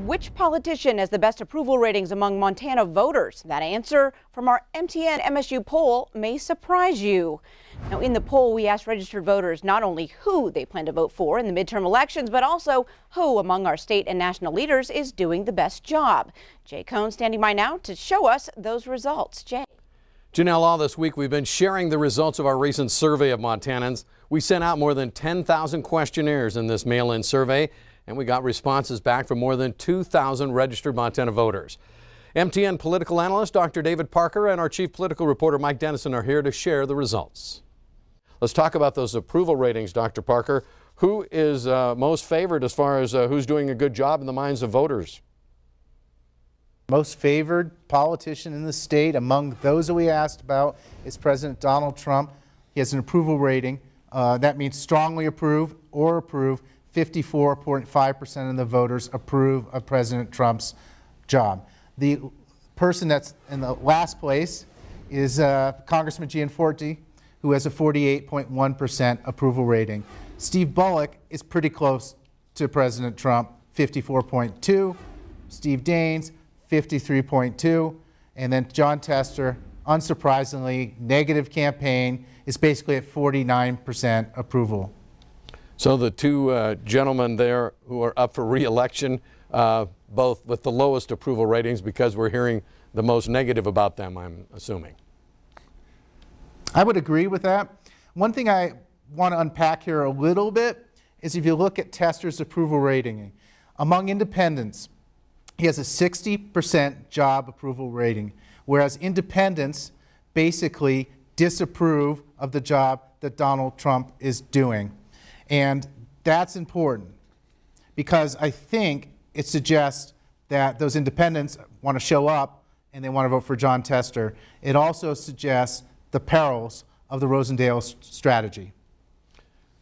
which politician has the best approval ratings among Montana voters? That answer from our MTN MSU poll may surprise you. Now, in the poll, we asked registered voters not only who they plan to vote for in the midterm elections, but also who among our state and national leaders is doing the best job. Jay Cohn standing by now to show us those results. Jay. Janelle, all this week we've been sharing the results of our recent survey of Montanans. We sent out more than 10,000 questionnaires in this mail-in survey, and we got responses back from more than 2,000 registered Montana voters. MTN political analyst Dr. David Parker and our chief political reporter Mike Dennison are here to share the results. Let's talk about those approval ratings, Dr. Parker. Who is most favored as far as who's doing a good job in the minds of voters? Most favored politician in the state among those that we asked about is President Donald Trump. He has an approval rating. That means strongly approve or approve. 54.5% of the voters approve of President Trump's job. The person that's in the last place is Congressman Gianforte, who has a 48.1% approval rating. Steve Bullock is pretty close to President Trump, 54.2. Steve Daines, 53.2. And then Jon Tester, unsurprisingly, negative campaign, is basically at 49% approval. So the two gentlemen there who are up for re-election, both with the lowest approval ratings because we're hearing the most negative about them, I'm assuming. I would agree with that. One thing I want to unpack here a little bit is if you look at Tester's approval rating. Among independents, he has a 60% job approval rating, whereas independents basically disapprove of the job that Donald Trump is doing. And that's important because I think it suggests that those independents want to show up and they want to vote for Jon Tester. It also suggests the perils of the Rosendale strategy.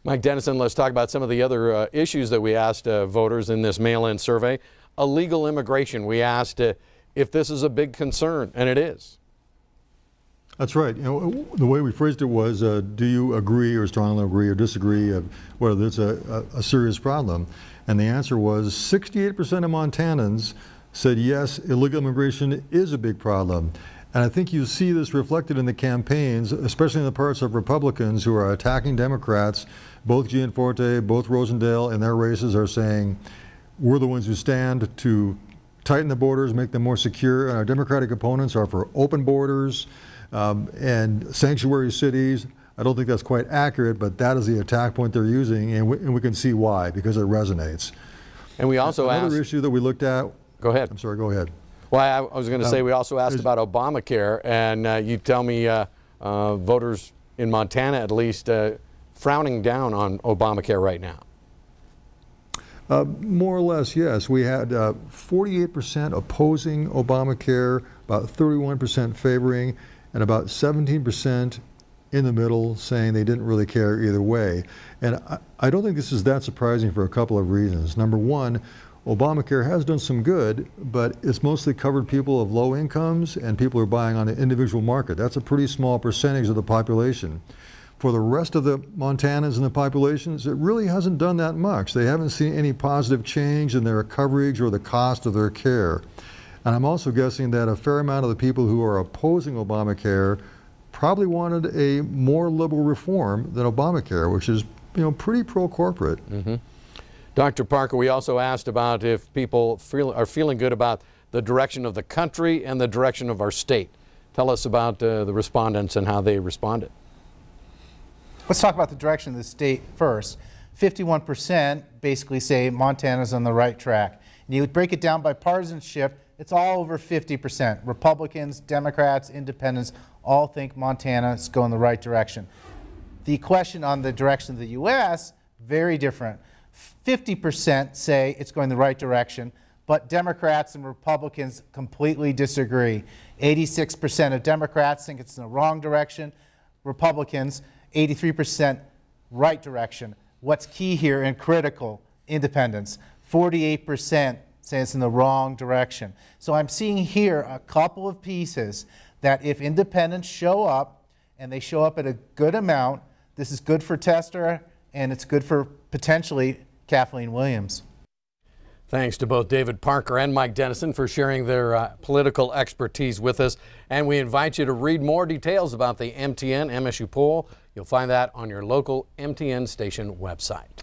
Mike Dennison, let's talk about some of the other issues that we asked voters in this mail-in survey. Illegal immigration, we asked if this is a big concern, and it is. That's right. You know, the way we phrased it was, do you agree or strongly agree or disagree of whether it's a serious problem? And the answer was 68% of Montanans said yes, illegal immigration is a big problem. And I think you see this reflected in the campaigns, especially in the parts of Republicans who are attacking Democrats. Both Gianforte, both Rosendale in their races are saying, we're the ones who stand to tighten the borders, make them more secure, and our Democratic opponents are for open borders and sanctuary cities. I don't think that's quite accurate, but that is the attack point they're using, and we can see why, because it resonates. And we also asked... Another issue that we looked at... Go ahead. I'm sorry, go ahead. Well, I was going to say we also asked about Obamacare, and you tell me voters in Montana, at least, frowning down on Obamacare right now. More or less, yes. We had 48% opposing Obamacare, about 31% favoring, and about 17% in the middle saying they didn't really care either way. And I don't think this is that surprising for a couple of reasons. Number one, Obamacare has done some good, but it's mostly covered people of low incomes and people who are buying on the individual market. That's a pretty small percentage of the population. For the rest of the Montanans and the populations, it really hasn't done that much. They haven't seen any positive change in their coverage or the cost of their care. And I'm also guessing that a fair amount of the people who are opposing Obamacare probably wanted a more liberal reform than Obamacare, which is, you know, pretty pro-corporate. Mm-hmm. Dr. Parker, we also asked about if people are feeling good about the direction of the country and the direction of our state. Tell us about the respondents and how they responded. Let's talk about the direction of the state first. 51% basically say Montana's on the right track. And you would break it down by partisanship, it's all over 50%. Republicans, Democrats, Independents all think Montana is going the right direction. The question on the direction of the U.S., very different. 50% say it's going the right direction, but Democrats and Republicans completely disagree. 86% of Democrats think it's in the wrong direction. Republicans, 83% right direction. What's key here and critical, independents, 48% say it's in the wrong direction. So I'm seeing here a couple of pieces that if independents show up, and they show up at a good amount, this is good for Tester, and it's good for potentially Kathleen Williams. Thanks to both David Parker and Mike Dennison for sharing their political expertise with us. And we invite you to read more details about the MTN MSU poll. You'll find that on your local MTN station website.